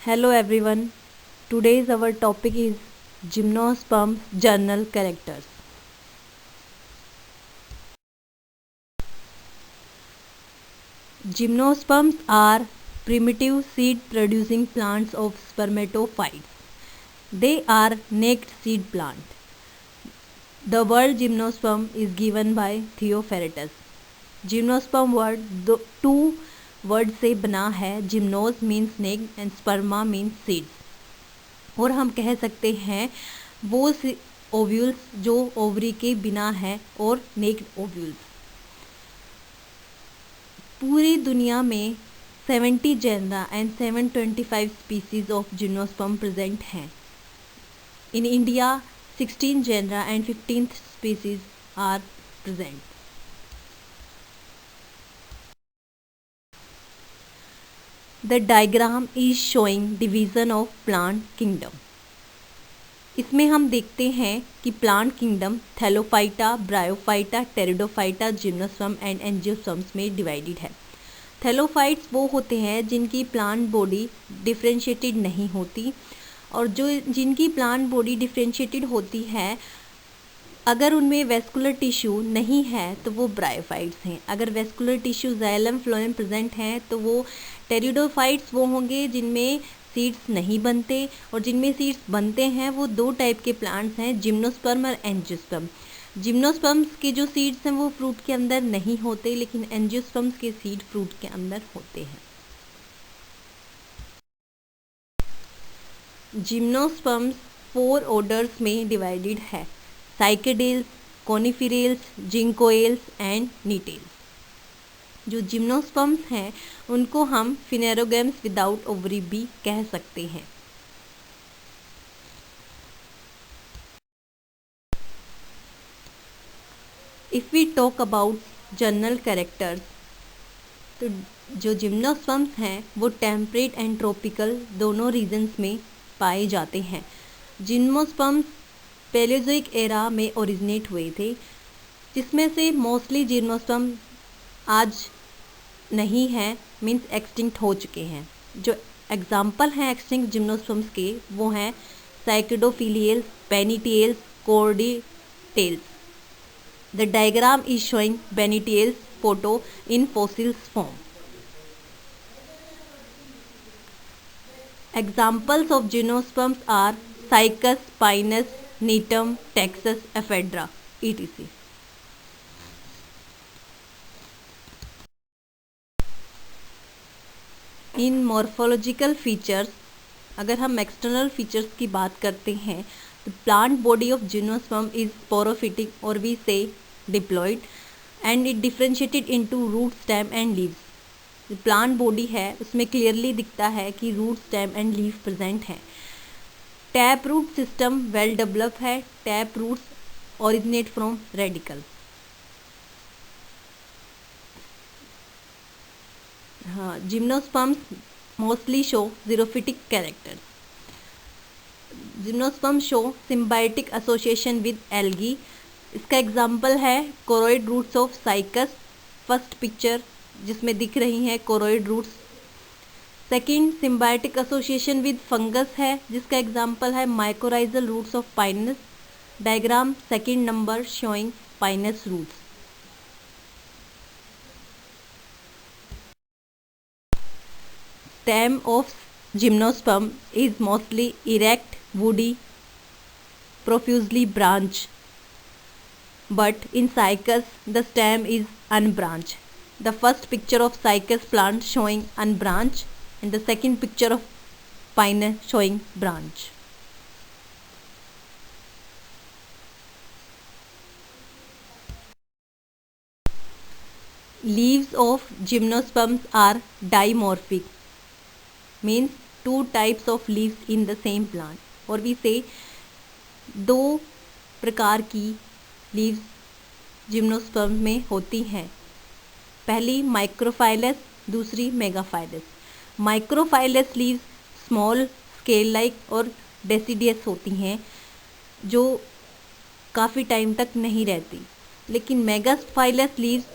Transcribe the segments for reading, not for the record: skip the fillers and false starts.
Hello everyone. Today's our topic is gymnosperm journal characters. Gymnosperms are primitive seed producing plants of spermatophytes. They are naked seed plant. The word gymnosperm is given by Theophrastus. Gymnosperm word two word से बना है. जिम्नोस means neck and स्पर्मा means seeds. और हम कह सकते हैं वो ovules जो ओवरी के बिना है और नेक्ड ओव्यूल्स. पूरी दुनिया में 70 genera and 725 species of gymnosperm present हैं. In India 16 genera and 15 species are present. The diagram is showing division of plant kingdom. इसमें हम देखते हैं कि plant kingdom Thallophyta, bryophyta, pteridophyta, gymnosperm and angiosperms में डिवाइडेड है. थैलोफाइट्स वो होते हैं जिनकी प्लांट बॉडी डिफ्रेंशिएटेड नहीं होती, और जो जिनकी प्लांट बॉडी डिफ्रेंशिएटेड होती है अगर उनमें वेस्कुलर टिश्यू नहीं है तो वो ब्रायोफाइट्स हैं. अगर vascular tissue xylem phloem present हैं तो वो टेरिडोफाइट्स वो होंगे जिनमें सीड्स नहीं बनते, और जिनमें सीड्स बनते हैं वो दो टाइप के प्लांट्स हैं, जिम्नोस्पर्म और एंजियोस्पर्म. जिम्नोस्पर्म्स के जो सीड्स हैं वो फ्रूट के अंदर नहीं होते, लेकिन एंजियोस्पर्म्स के सीड फ्रूट के अंदर होते हैं. जिम्नोस्पर्म्स 4 ऑर्डर्स में डिवाइडेड है: साइकेडेल्स, कॉनिफेरेल्स, जिंकोएल्स एंड नीटेल्स. जो जिम्नोस्पर्म्स हैं उनको हम फिनेरोगैम्स विदाउट ओवरी भी कह सकते हैं. If we talk about general characters, तो जो जिम्नोस्पर्म्स हैं वो टेम्परेट एंड ट्रॉपिकल दोनों रीजन्स में पाए जाते हैं. जिम्नोस्पर्म्स पैलेयोज़ोइक एरा में ओरिजिनेट हुए थे, जिसमें से मोस्टली जिम्नोस्पर्म आज नहीं है, मीन्स एक्सटिंक्ट हो चुके हैं. जो एग्जाम्पल हैं एक्सटिंक्ट जिम्नोस्पर्म्स के वो हैं cycadofilicales, bennettitales, cordaitales. The diagram is showing bennettitales photo in fossils form. Examples of gymnosperms are Cycas, Pinus, Netum, Texas, Ephedra, etc. In morphological features, अगर हम एक्सटर्नल फीचर्स की बात करते हैं तो plant body of gymnosperm is sporophytic और we say diploid and it differentiated into root, stem and leaves. Plant body है उसमें क्लियरली दिखता है कि root, stem and leave present हैं. Tap root system well develop है. Tap roots originate from radicle. हाँ, gymnosperms mostly show xerophytic characters. Gymnosperm show symbiotic association with algae. इसका example है coralloid roots of cycas. First picture जिसमें दिख रही हैं coralloid roots. Second, symbiotic association with fungus है, जिसका एग्जाम्पल है mycorrhizal roots of pinus. Diagram second number showing pinus roots. Stem of gymnosperm is mostly erect, woody, profusely branch, but in Cycas the stem is unbranched. The first picture of Cycas plant showing unbranched and the second picture of Pinus showing branch. Leaves of gymnosperms are dimorphic, means two types of leaves in the same plant. और we say दो प्रकार की leaves gymnosperm में होती हैं. पहली microphyllous, दूसरी megaphyllous. Microphyllous leaves small, scale like और डेसिडियस होती हैं, जो काफ़ी टाइम तक नहीं रहती. लेकिन मेगाफाइलस लीव्स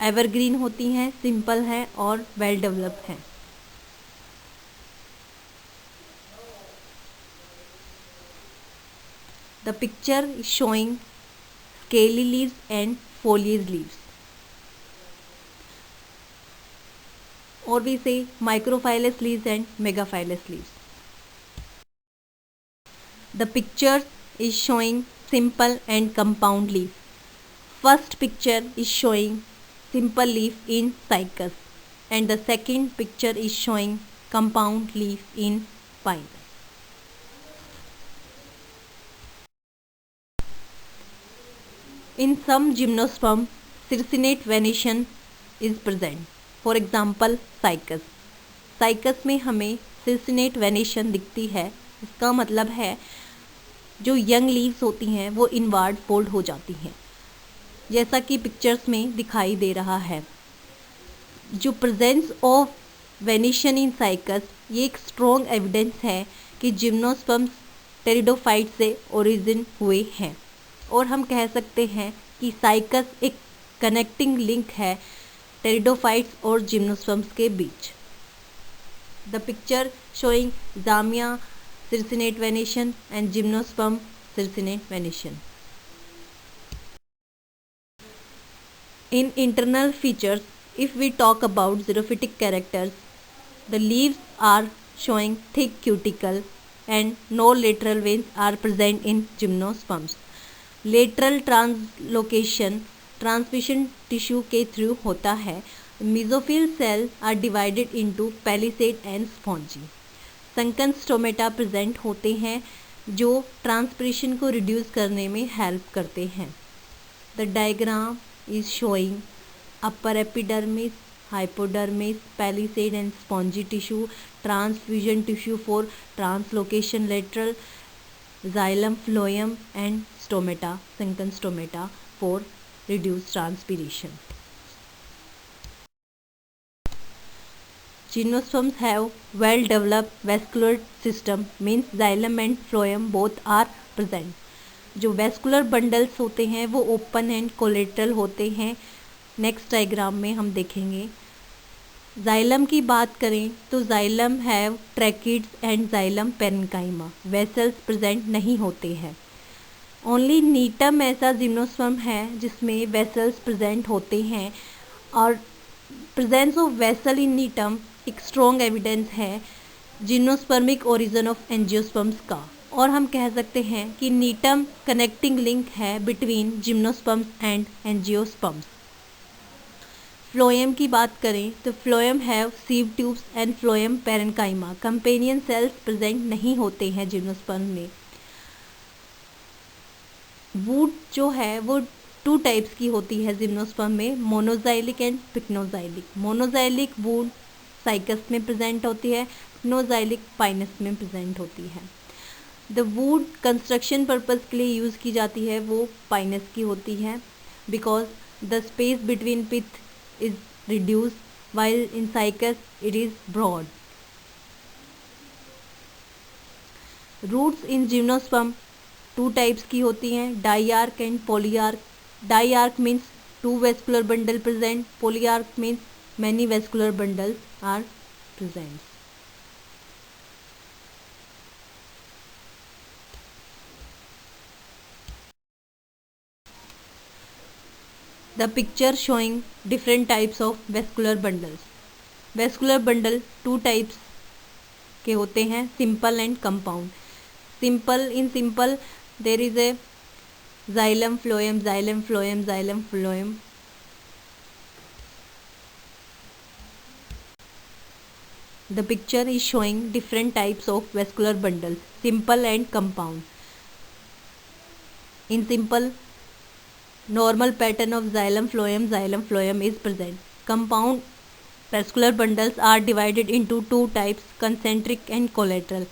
एवरग्रीन होती हैं, सिंपल हैं और वेल डेवलप्ड हैं. The picture is showing scaly leaves and foliage leaves. Or we say microphyllous leaves and megaphyllous leaves. The picture is showing simple and compound leaf. First picture is showing simple leaf in cycas and the second picture is showing compound leaf in pine. In some gymnosperm, circinate venation is present. For example, cycas. cycas में हमें circinate venation दिखती है. इसका मतलब है जो young leaves होती हैं वो इनवार्ड फोल्ड हो जाती हैं, जैसा कि पिक्चर्स में दिखाई दे रहा है. जो presence of venation in cycas ये एक स्ट्रॉन्ग एविडेंस है कि जिम्नोस्पर्म्स टेरिडोफाइट से ओरिजिन हुए हैं और हम कह सकते हैं कि साइकस एक कनेक्टिंग लिंक है टेरिडोफाइट्स और जिम्नोस्पर्म्स के बीच. The picture showing Zamia circinate venation and gymnosperm circinate venation. In internal features, if we talk about xerophytic characters, the leaves are showing thick cuticle and no lateral veins are present in gymnosperms. Lateral translocation transmission tissue के through होता है. Mesophyll cells are divided into palisade and spongy. Sunken stomata present होते हैं जो transpiration को reduce करने में help करते हैं. The diagram is showing upper epidermis, hypodermis, palisade and spongy tissue, transfusion tissue for translocation lateral, xylem, phloem and stomata, sunken stomata for reduce transpiration. Gymnosperms have well-developed vascular system, means xylem and phloem both are present. जो vascular bundles होते हैं वो open and collateral होते हैं. Next diagram में हम देखेंगे. Xylem की बात करें तो xylem have tracheids and xylem parenchyma, vessels present नहीं होते हैं. ओनली नीटम ऐसा जिम्नोस्पर्म है जिसमें वेसल्स प्रेजेंट होते हैं और प्रेजेंस ऑफ वेसल इन नीटम एक स्ट्रॉन्ग एविडेंस है जिम्नोस्पर्मिक ओरिजिन ऑफ एंजियोस्पर्म्स का. और हम कह सकते हैं कि नीटम कनेक्टिंग लिंक है between gymnosperms and angiosperms. Phloem की बात करें तो phloem have sieve tubes and phloem parenchyma, companion cells present नहीं होते हैं जिम्नोस्पर्म में. वुड जो है वो 2 टाइप्स की होती है जिम्नोस्पर्म में, मोनोजाइलिक एंड पिक्नोजाइलिक. मोनोजाइलिक वुड साइकस में प्रेजेंट होती है, पिक्नोजाइलिक पाइनस में प्रेजेंट होती है. द वुड कंस्ट्रक्शन पर्पस के लिए यूज़ की जाती है वो पाइनस की होती है because the space between pith is reduce while in cycas it is broad. Roots in gymnosperm 2 types की होती हैं, डाइआर्क and polyarch. डाइआर्क means 2 vascular bundle present, polyarch means many vascular bundles are present. The picture showing different types of vascular bundles. Vascular bundle 2 types के होते हैं, simple and compound. In simple there is a xylem phloem, xylem phloem, xylem phloem. The picture is showing different types of vascular bundles, simple and compound. In simple, normal pattern of xylem phloem is present. Compound vascular bundles are divided into 2 types, concentric and collateral.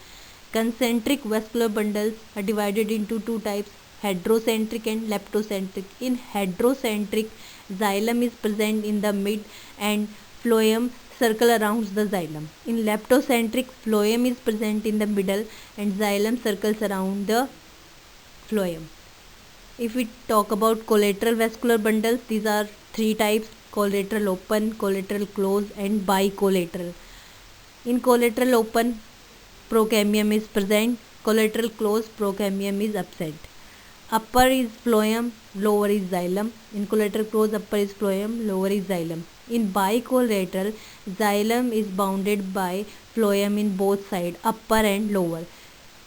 Concentric vascular bundles are divided into 2 types, heterocentric and leptocentric. In heterocentric, xylem is present in the mid and phloem circle around the xylem. In leptocentric, phloem is present in the middle and xylem circles around the phloem. If we talk about collateral vascular bundles, these are 3 types, collateral open, collateral close and bicollateral. In collateral open, procambium is present, collateral close, procambium is absent. Upper is phloem, lower is xylem. In collateral clause, upper is phloem, lower is xylem. In bicollateral, xylem is bounded by phloem in both side, upper and lower.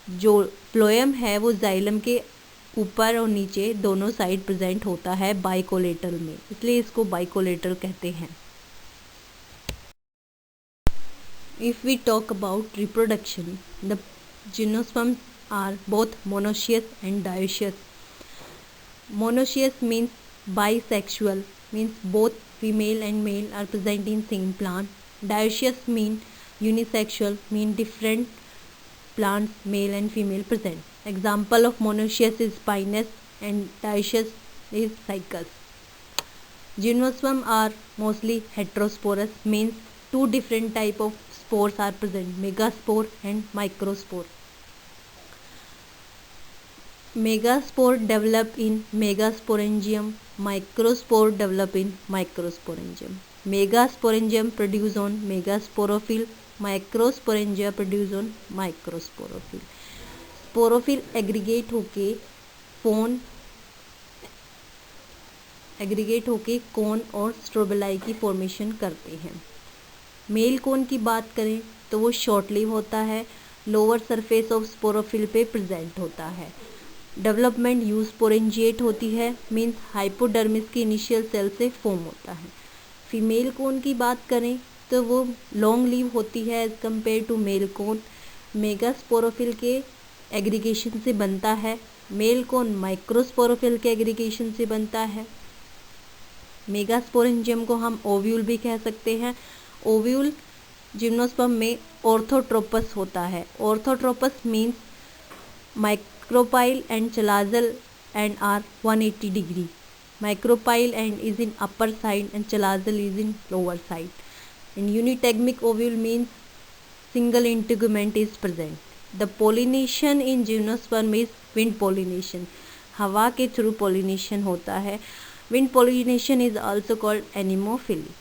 जो phloem है वो xylem के ऊपर और नीचे दोनों side present होता है बाइकोलेटरल में, इसलिए इसको बाइकोलेटरल कहते हैं. If we talk about reproduction, the gymnosperms are both monoecious and dioecious. Monoecious means bisexual, means both female and male are present in same plant. Dioecious means unisexual, means different plants male and female present. Example of monoecious is Pinus and dioecious is Cycas. Gymnosperms are mostly heterosporous, means two different type of spores are present, megaspore and microspore. Megaspore develop in megasporangium, microspore develop in microsporangium. Megasporangium produce on megasporophyll, microsporangia produce on microsporophyll. Sporophyll aggregate होके कोन और स्ट्रोबेलाई की formation करते हैं. Male cone की बात करें तो वो शॉर्ट लिव होता है, लोअर सरफेस ऑफ स्पोरोफिल पे प्रेजेंट होता है. डेवलपमेंट यूज स्पोरेंजिएट होती है, मीन्स हाइपोडर्मिस की इनिशियल सेल से फॉर्म होता है. फीमेल कोन की बात करें तो वो लॉन्ग लीव होती है as compare to male cone. Megasporophyll के एग्रीगेशन से बनता है, मेल कोन माइक्रोस्पोरोफिल के एग्रीगेशन से बनता है. मेगास्पोरेंजियम को हम ओव्यूल भी कह सकते हैं. ओव्यूल जिम्नोस्पर्म में ऑर्थोट्रोपस होता है. Orthotropous means micropyle and chalazal end are 180 degree. Micropyle end is in upper side and chalazal is in lower side. In unitegmic ovule means single integument is present. The pollination in gymnosperm is wind pollination. हवा के through pollination होता है. Wind pollination is also called anemophily.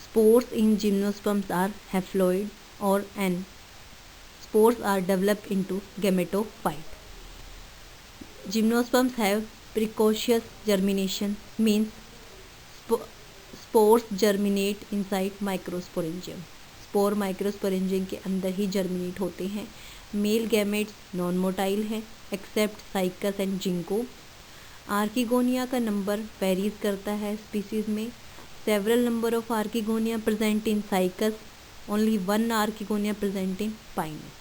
Spores in gymnosperms are haploid or N. Spores are developed into gametophyte. Gymnosperms have precocious germination, means spores germinate inside microsporangium. Spore microsporangium के अंदर ही germinate होते हैं. Male gametes non motile हैं except cycas and ginkgo. Archegonia का number varies करता है species में. Several number of archegonia present in cycas, only one archegonia present in pinus.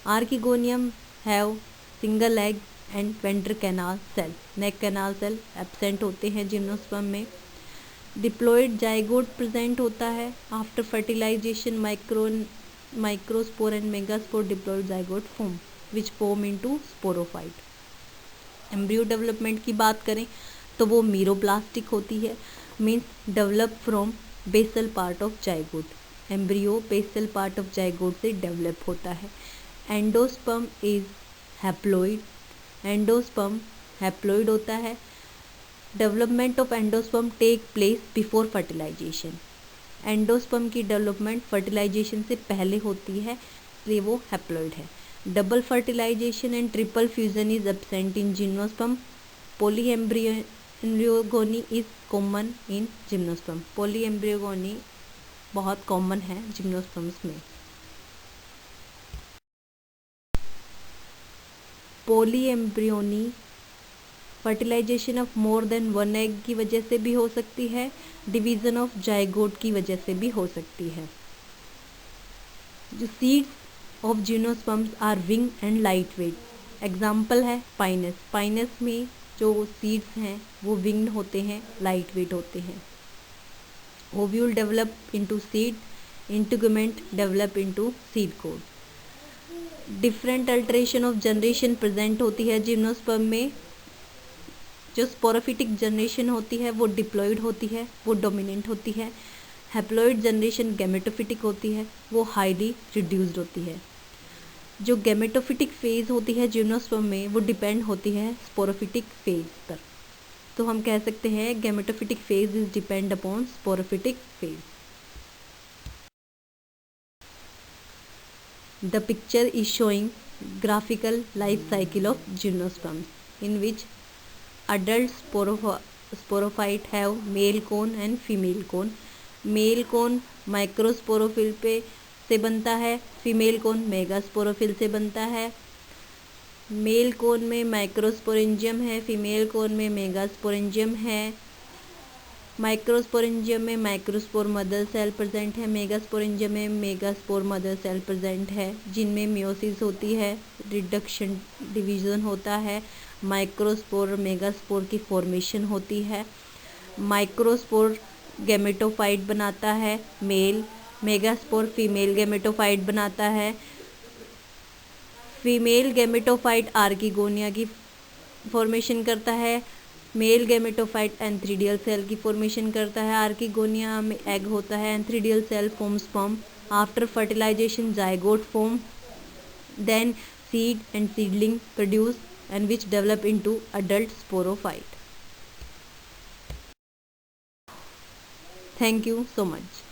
Archegonium have single egg and ventral canal cell. Neck canal cell absent होते हैं gymnosperm में. Diploid zygote present होता है. After fertilization microspore and megaspore diploid zygote form which form into sporophyte. Embryo development की बात करें तो वो मीरोब्लास्टिक होती है, means develop from basal part of zygote. Embryo basal part of zygote से डेवलप होता है. Endosperm is haploid. Endosperm haploid होता है. Development of endosperm take place before fertilization. Endosperm की डेवलपमेंट फर्टिलाइजेशन से पहले होती है, इसलिए वो हैप्लॉइड है. Double fertilization and triple fusion is absent in gymnosperm. पॉलीएम्ब्रियोगोनी is common in gymnosperm. Polyembryogony बहुत कॉमन है जिम्नोस्पर्म्स में. Polyembryony fertilization of more than one egg की वजह से भी हो सकती है, डिवीज़न ऑफ जाइगोट की वजह से भी हो सकती है. जो seeds of gymnosperms are wing and light weight. Example है पाइनस. पाइनस में जो सीड्स हैं वो विंग्ड होते हैं, लाइट वेट होते हैं. Ovule develop into seed, integument develop into seed coat. Different alteration of generation present होती है जिम्नोस्पर्म में. जो स्पोरोफिटिक जनरेशन होती है वो डिप्लॉयड होती है, वो डोमिनेंट होती है. हैप्लॉइड जनरेशन गैमेटोफिटिक होती है, वो हाईली रिड्यूस्ड होती है. जो गैमेटोफिटिक फेज होती है जिम्नोस्पर्म में वो डिपेंड होती है स्पोरोफिटिक फेज पर. तो हम कह सकते हैं gametophytic phase is depend upon sporophytic phase. The picture is showing graphical life cycle of gymnosperms, in which adult sporophyte have male cone and female cone. Mail cone microsporophyll पे से बनता है, फीमेल कोन मेगास्पोरोफिल से बनता है। Male कोन में microsporangium है, female cone में मेगास्पोरेंजियम है। माइक्रोस्पोरेंजियम में माइक्रोस्पोर मदर सेल प्रेजेंट है, मेगास्पोरेंजियम में मेगास्पोर मदर सेल प्रेजेंट है, जिनमें मियोसिस होती है, रिडक्शन डिवीजन होता है, माइक्रोस्पोर और मेगास्पोर की फॉर्मेशन होती है। माइक्रोस्पोर गैमेटोफाइट बनाता है मेल, मेगास्पोर फीमेल गैमेटोफाइट बनाता है। फीमेल गैमेटोफाइट आर्किगोनिया की फॉर्मेशन करता है, मेल गैमेटोफाइट एंथ्रीडियल सेल की फॉर्मेशन करता है। आर्किगोनिया में एग होता है, antheridial cell form sperm, after fertilization zygote form, then seed and seedling produce and which develop into adult sporophyte. Thank you so much.